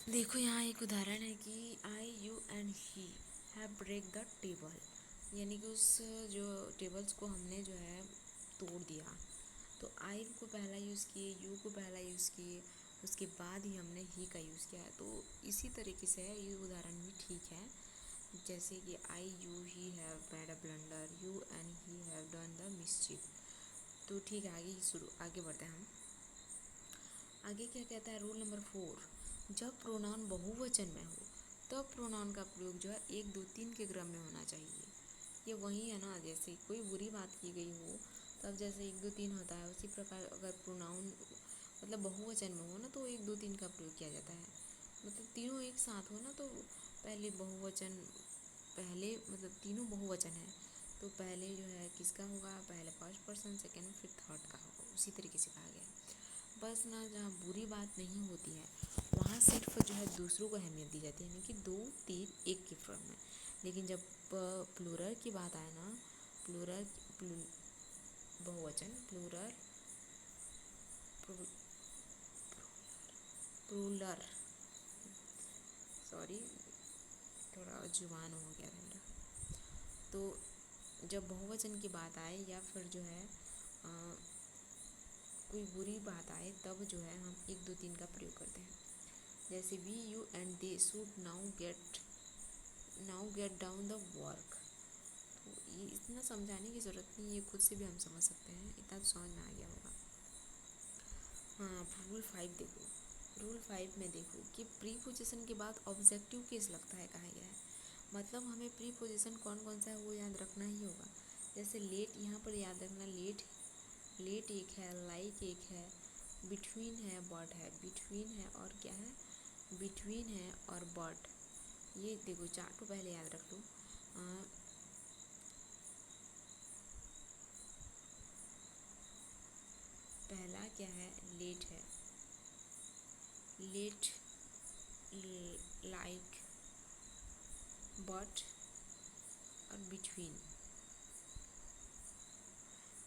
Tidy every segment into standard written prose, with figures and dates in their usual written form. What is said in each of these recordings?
देखो यहाँ एक उदाहरण है कि I you and he have break the table, यानी कि उस जो टेबल्स को हमने जो है तोड़ दिया। तो आई को पहला यूज़ किए, यू को पहला यूज़ किए, उसके बाद ही हमने ही का यूज़ किया है। तो इसी तरीके से ये उदाहरण भी ठीक है, जैसे कि I you he have made a blunder, you and he have done the mischief. तो ठीक है, आगे बढ़ते हैं हम। आगे क्या कहता है, रूल नंबर 4, जब प्रोनाउन बहुवचन में हो तब प्रोनाउन का प्रयोग जो है 1 2 3 के क्रम में होना चाहिए। ये वही है ना, जैसे कोई बुरी बात की गई हो तब जैसे 1 2 3 होता है, उसी प्रकार अगर प्रोनाउन मतलब बहुवचन में हो ना तो 1 2 3 का प्रयोग किया जाता है। मतलब तीनों एक साथ हो ना तो पहले बहुवचन, पहले मतलब तीनों बहुवचन है तो पहले जो है किसका होगा, पहले फर्स्ट पर्सन, सेकंड, फिर थर्ड का होगा। उसी तरीके से कहा गया है। बस ना जहाँ बुरी बात नहीं होती है वहाँ सिर्फ जो है दूसरों को अहमियत दी जाती है, यानी कि 2 3 1 के क्रम में। लेकिन जब प्लूरल की बात आए ना, प्लूरल बहुवचन, प्लूरल प्लूरल सॉरी, थोड़ा जुबान हो गया था मेरा। तो जब बहुवचन की बात आए या फिर जो है कोई बुरी बात आए तब जो है हम 1 2 3 का प्रयोग करते हैं। जैसे we you and they should now get down the work. तो ये इतना समझाने की ज़रूरत नहीं, ये खुद से भी हम समझ सकते हैं, इतना तो समझ में आ गया होगा। हाँ, रूल 5 देखो। रूल 5 में देखो कि प्री पोजीशन के बाद ऑब्जेक्टिव केस लगता है, कहा गया है। मतलब हमें प्री पोजीशन कौन कौन सा है वो याद रखना ही होगा। जैसे लेट, यहाँ पर याद रखना, लेट लेट एक है, लाइक एक है, बिटवीन है, बट है, बिटवीन है और क्या है, बिटवीन है और बट। ये देखो चार तो पहले याद रख लो। पहला क्या है, लेट है, लेट, लाइक, बट और बिटवीन।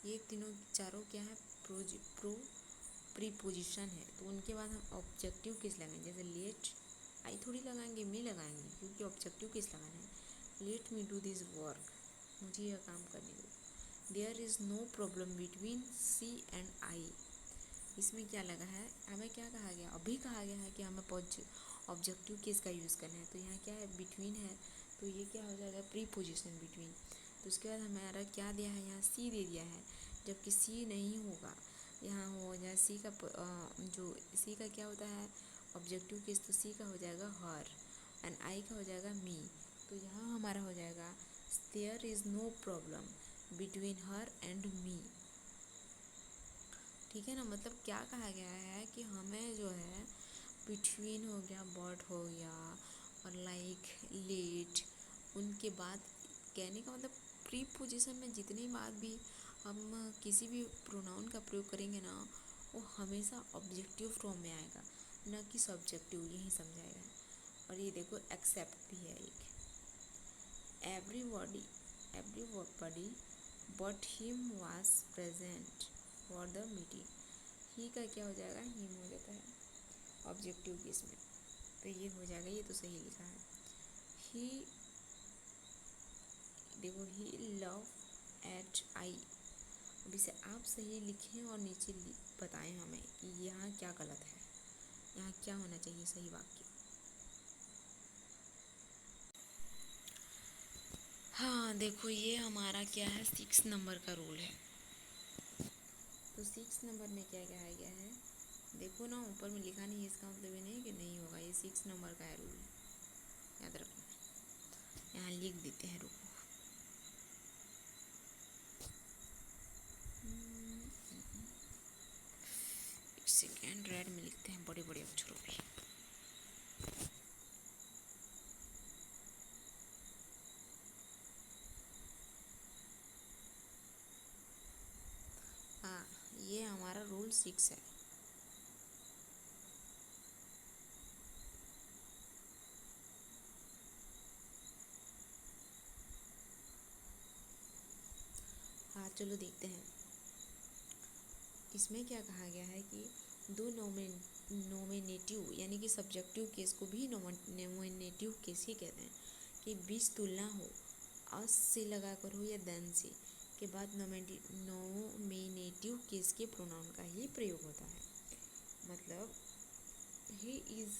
ये तीनों चारों क्या है, प्रीपोजिशन है। तो उनके बाद हम ऑब्जेक्टिव केस लगाएंगे। जैसे लेट, आई थोड़ी लगाएंगे, मी लगाएंगे, क्योंकि ऑब्जेक्टिव केस लगाना है। Let me do this work, मुझे यह काम करने दो। There is no problem between she and I. इसमें क्या लगा है, हमें क्या कहा गया, अभी कहा गया है कि हमें ऑब्जेक्टिव केस का यूज़ करना है। तो यहाँ क्या है, बिटवीन है, तो ये क्या हो जाएगा, प्री पोजिशन बिटवीन। तो उसके बाद हमारा क्या दिया है, यहाँ सी दे दिया है, जबकि सी नहीं होगा। यहाँ हो जाए सी का जो सी का क्या होता है, ऑब्जेक्टिव केस, तो सी का हो जाएगा हर, एंड आई का हो जाएगा मी। तो यहाँ हमारा हो जाएगा there is no problem between her and me. ठीक है ना, मतलब क्या कहा गया है कि हमें जो है बिटवीन हो गया, बट हो गया और लाइक, लेट, उनके बाद कहने का मतलब प्री पोजीशन में जितनी बात भी हम किसी भी प्रोनाउन का प्रयोग करेंगे ना, वो हमेशा ऑब्जेक्टिव फॉर्म में आएगा, न कि सब्जेक्टिव, यही समझाएगा। और ये देखो एक्सेप्ट भी है एक, everybody everybody but him was present for the meeting. ही का क्या हो जाएगा, हिम हो जाता है ऑब्जेक्टिव केस में। तो ये हो जाएगा, ये तो सही लिखा है। ही, देखो ही लव एट आई। अब इसे आप सही लिखें और नीचे बताएं हमें कि यहाँ क्या गलत है, यहाँ क्या होना चाहिए सही वाक्य। हाँ देखो, ये हमारा क्या है, 6 नंबर का रूल है। तो 6 नंबर में क्या कहा गया है, देखो ना ऊपर में लिखा नहीं है, इसका मतलब ये नहीं कि नहीं होगा, ये 6 नंबर का है रूल, याद रखना। यहाँ लिख देते हैं, रुको। एक सेकेंड, रेड में लिखते हैं बड़े बड़े अक्षरों में। हाँ, ये हमारा रूल 6 है। हाँ चलो देखते हैं, इसमें क्या कहा गया है कि दो नोमिनेटिव यानी कि सब्जेक्टिव केस को भी नोमिनेटिव केस ही कहते हैं कि बीच तुलना हो अस से लगाकर हो या देन से के बाद नोमिनेटिव केस के प्रोनाउन का ही प्रयोग होता है। मतलब ही इज़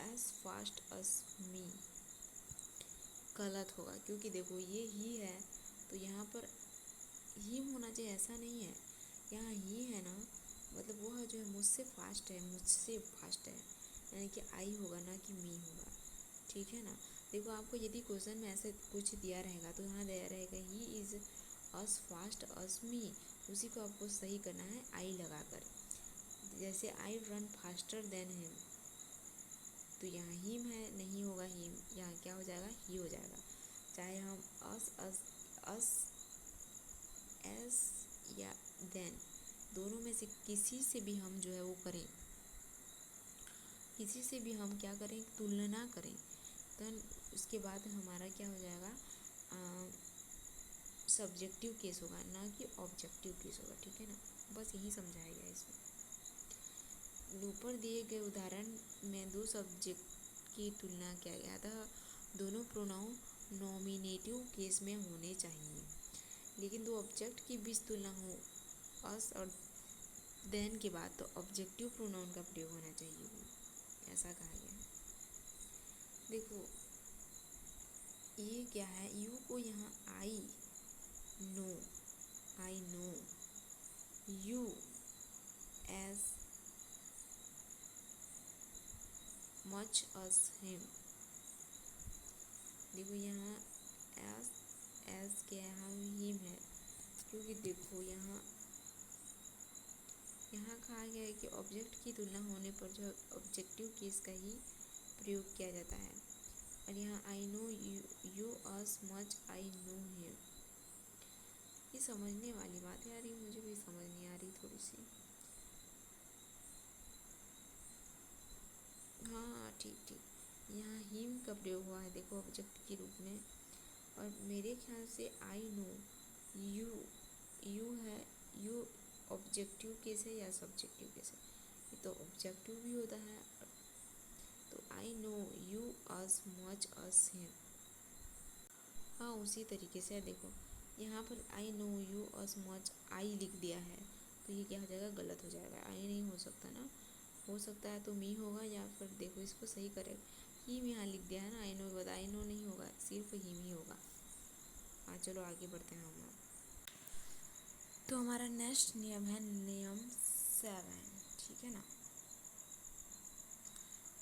एज फास्ट अस मी गलत होगा, क्योंकि देखो ये ही है तो यहाँ पर हिम होना चाहिए, ऐसा नहीं है। यहाँ ही है ना, मतलब वो जो है मुझसे फास्ट है, मुझसे फास्ट है, यानी कि आई होगा ना कि मी होगा। ठीक है ना। देखो आपको यदि क्वेश्चन में ऐसे कुछ दिया रहेगा तो यहाँ दिया रहेगा ही इज़ अस फास्ट अस मी, उसी को आपको सही करना है आई लगाकर। जैसे I run faster than him, तो यहाँ हिम है, नहीं होगा हिम, यहाँ क्या हो जाएगा ही हो जाएगा। चाहे हम अस एस या देन दोनों में से किसी से भी हम जो है वो करें, किसी से भी हम क्या करें, तुलना करें, तो उसके बाद हमारा क्या हो जाएगा, सब्जेक्टिव केस होगा ना कि ऑब्जेक्टिव केस होगा। ठीक है ना, बस यही समझाया गया इसमें। ऊपर दिए गए उदाहरण में दो सब्जेक्ट की तुलना किया गया था, दोनों प्रोनाउन नॉमिनेटिव केस में होने चाहिए, लेकिन दो ऑब्जेक्ट की बीच तुलना हो अस और देन के बाद तो ऑब्जेक्टिव प्रोनाउन का प्रयोग होना चाहिए, ऐसा कहा गया है। देखो ये क्या है, यू को यहाँ I know you as much as him. देखो यहाँ एज क्या है, हम हिम है, क्योंकि देखो यहाँ कहा गया है कि ऑब्जेक्ट की तुलना होने पर जो ऑब्जेक्टिव केस का ही प्रयोग किया जाता है। और यहाँ I know you us much I know him, ये समझने वाली बात है यार, ये मुझे भी समझ नहीं आ रही थोड़ी सी। हाँ ठीक, यहाँ हिम का प्रयोग हुआ है देखो ऑब्जेक्ट के रूप में, और मेरे ख्याल से आई नो यू है, यू ऑब्जेक्टिव केस है या सब्जेक्टिव केस है, ये तो ऑब्जेक्टिव भी होता है। तो आई know you us much as him, हाँ उसी तरीके से देखो यहाँ पर आई know you us much I लिख दिया है, तो ये क्या हो जाएगा, गलत हो जाएगा, आई नहीं हो सकता ना, हो सकता है तो मी होगा, या फिर देखो इसको सही करेगा, हिम यहाँ लिख दिया है ना, आई नो के बाद आई नो नहीं होगा, सिर्फ हिम ही होगा। हाँ चलो आगे बढ़ते हैं हम लोग। तो हमारा नेक्स्ट नियम है नियम 7। ठीक है ना,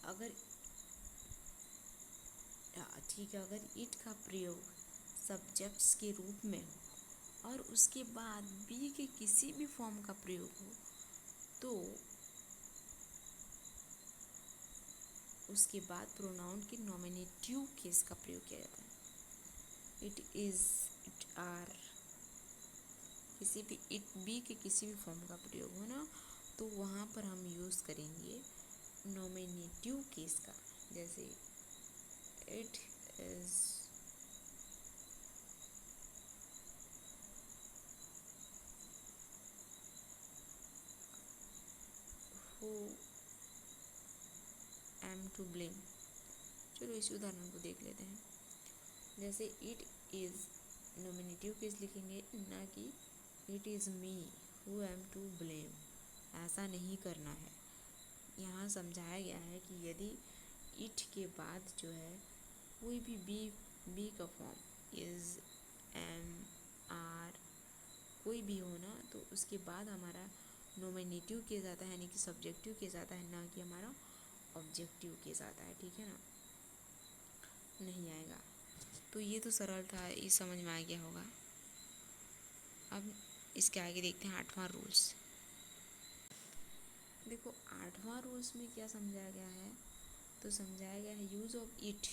अगर ठीक है, अगर इट का प्रयोग सब्जेक्ट्स के रूप में हो और उसके बाद बी के किसी भी फॉर्म का प्रयोग हो, तो उसके बाद प्रोनाउन के नॉमिनेटिव केस का प्रयोग किया जाता है। इट इज़, इट आर, किसी भी इट बी के किसी भी फॉर्म का प्रयोग हो ना, तो वहाँ पर हम यूज़ करेंगे नॉमिनेटिव केस का। जैसे it is who am to blame. चलो इस उदाहरण को देख लेते हैं। जैसे इट इज़ नॉमिनेटिव केस लिखेंगे, ना कि it is me who am to blame, ऐसा नहीं करना है। यहाँ समझाया गया है कि यदि इट के बाद जो है कोई भी बी का फॉर्म इज़, एम, आर कोई भी हो ना, तो उसके बाद हमारा नॉमिनेटिव केस आता है, यानी कि सब्जेक्टिव केस आता है, ना कि हमारा ऑब्जेक्टिव केस आता है। ठीक है ना, नहीं आएगा। तो ये तो सरल था, ये समझ में आ गया होगा। अब इसके आगे देखते हैं 8वां रूल्स। देखो 8वां रूल्स में क्या समझाया गया है, तो समझाया गया है यूज़ ऑफ इट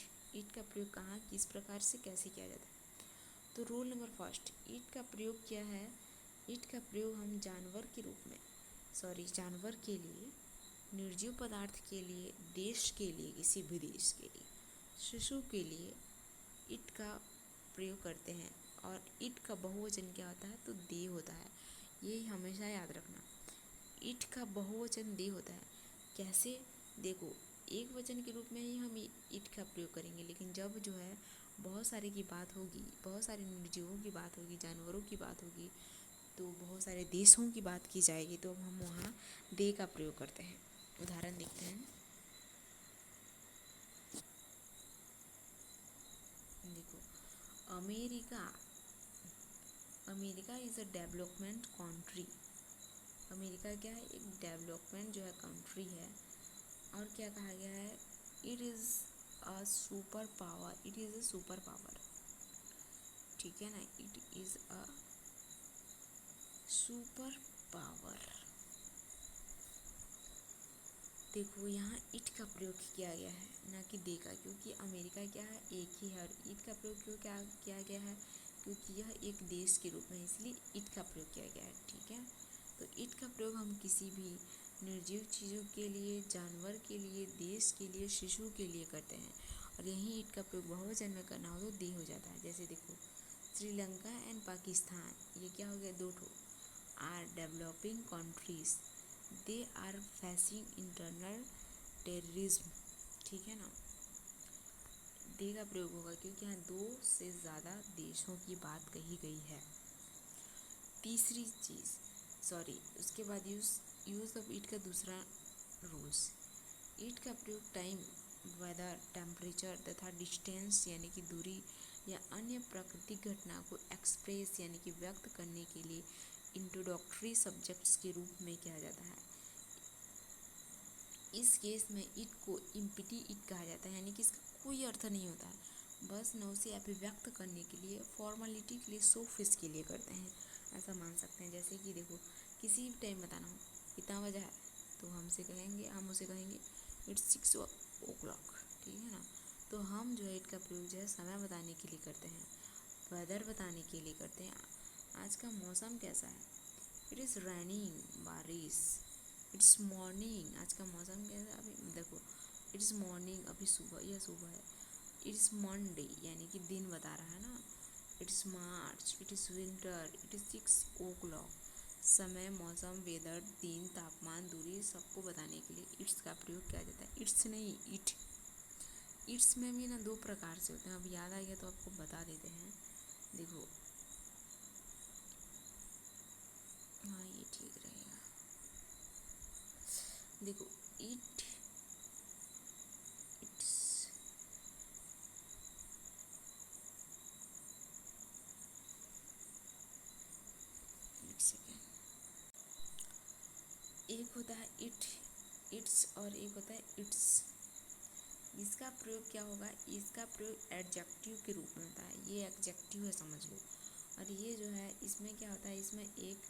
का प्रयोग कहाँ, किस प्रकार से, कैसे किया जाता है। तो रूल नंबर फर्स्ट, इट का प्रयोग क्या है, इट का प्रयोग हम जानवर के लिए, निर्जीव पदार्थ के लिए, देश के लिए, किसी भी देश के लिए, शिशु के लिए इट का प्रयोग करते हैं। और इट का बहुवचन क्या होता है, तो दे होता है, ये हमेशा याद रखना। इट का बहुवचन दे होता है, कैसे, देखो एक वचन के रूप में ही हम इट का प्रयोग करेंगे, लेकिन जब जो है बहुत सारे की बात होगी, बहुत सारे निर्जीवों की बात होगी, जानवरों की बात होगी, तो बहुत सारे देशों की बात की जाएगी, तो हम वहाँ दे का प्रयोग करते हैं। उदाहरण देखते हैं। देखो, America, America is a development country. America क्या है, एक डेवलपमेंट जो है कंट्री है। और क्या कहा गया है, it is a super power, it is a super power, ठीक है ना, it is a super power. देखो यहाँ इट का प्रयोग किया गया है, ना कि दे का, क्योंकि अमेरिका क्या है, एक ही है। और इट का प्रयोग क्यों क्या किया गया है, क्योंकि यह एक देश के रूप में, इसलिए इट का प्रयोग किया गया है, ठीक है। तो इट का प्रयोग हम किसी भी निर्जीव चीज़ों के लिए, जानवर के लिए, देश के लिए, शिशु के लिए करते हैं। और यही इट का प्रयोग बहुवचन में करना हो तो दे हो जाता है। जैसे देखो, श्रीलंका एंड पाकिस्तान, ये क्या हो गया, दो ठो, are developing countries, they are facing internal terrorism, ठीक है ना। दे का प्रयोग होगा क्योंकि यहाँ दो से ज़्यादा देशों की बात कही गई है। तीसरी चीज़, सॉरी, उसके बाद यूज़ ऑफ इट का दूसरा रूल्स, इट का प्रयोग टाइम, वेदर, टेम्परेचर तथा डिस्टेंस यानी कि दूरी या अन्य प्राकृतिक घटना को एक्सप्रेस यानी कि व्यक्त करने के लिए इंट्रोडक्टरी सब्जेक्ट्स के रूप में किया जाता है। इस केस में इट को इम्पिटी इट कहा जाता है, यानी कि इसका कोई अर्थ नहीं होता है, बस न उसे अभिव्यक्त करने के लिए, फॉर्मेलिटी के लिए, सोफिस के लिए करते हैं, ऐसा मान सकते हैं। जैसे कि देखो, किसी भी टाइम बताना हो कितना बजा है, तो हम उसे कहेंगे इट्स 6 o'clock, ठीक है ना। तो हम जो है इट का प्रयोग जो है समय बताने के लिए करते हैं, वेदर बताने के लिए करते हैं, आज का मौसम कैसा है, इट इज़ रेनिंग, बारिश, इट्स मॉर्निंग, आज का मौसम कैसा है, अभी देखो इट्स मॉर्निंग, अभी सुबह, यह सुबह है। इट्स मंडे यानी कि दिन बता रहा है ना। It's March, it is winter, it is 6 o'clock, समय, मौसम, वेदर, दिन, तापमान, दूरी, सबको बताने के लिए इट्स का प्रयोग किया जाता है। इट्स नहीं, इट। इट्स में भी ना दो प्रकार से होते हैं, अब याद आ गया तो आपको बता देते हैं। देखो, हाँ ये ठीक रहेगा। देखो, इट, इट्स, एक सेकेंड, एक होता है इट, इट्स, और एक होता है इट्स। इसका प्रयोग क्या होगा, इसका प्रयोग एडजेक्टिव के रूप में होता है, ये एडजेक्टिव है समझ लो। और ये जो है इसमें क्या होता है, इसमें एक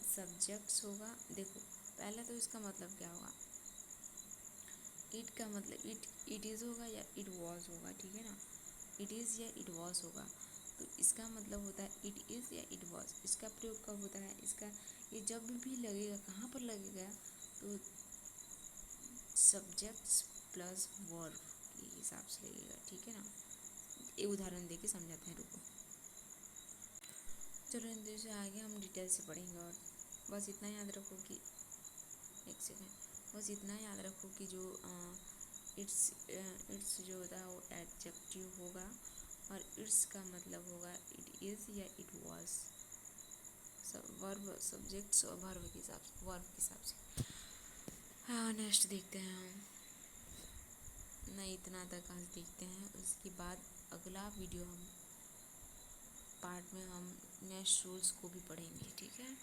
सब्जेक्ट्स होगा। देखो पहले तो इसका मतलब क्या होगा, इट का मतलब इट इज़ होगा या इट वॉज होगा, ठीक है ना, इट इज़ या इट वॉज होगा। तो इसका मतलब होता है इट इज़ या इट वॉज। इसका प्रयोग कब होता है, इसका ये जब भी लगेगा, कहाँ पर लगेगा, तो सब्जेक्ट्स प्लस वर्ब के हिसाब से लगेगा, ठीक है ना। एक उदाहरण देके समझाते हैं, रुको। चलो इन से आगे हम डिटेल से पढ़ेंगे। और बस इतना याद रखो कि, एक सेकेंड, बस इतना याद रखो कि जो इट्स जो होता है वो एडजेक्टिव होगा, और इट्स का मतलब होगा इट इज़ या इट वॉज, सब वर्ब, सब्जेक्ट्स और वर्ब के हिसाब से। हाँ नेक्स्ट देखते हैं हम, नहीं इतना तक आज देखते हैं, उसके बाद अगला वीडियो हम पार्ट में हम नेक्स्ट रूल्स को भी पढ़ेंगे, ठीक है।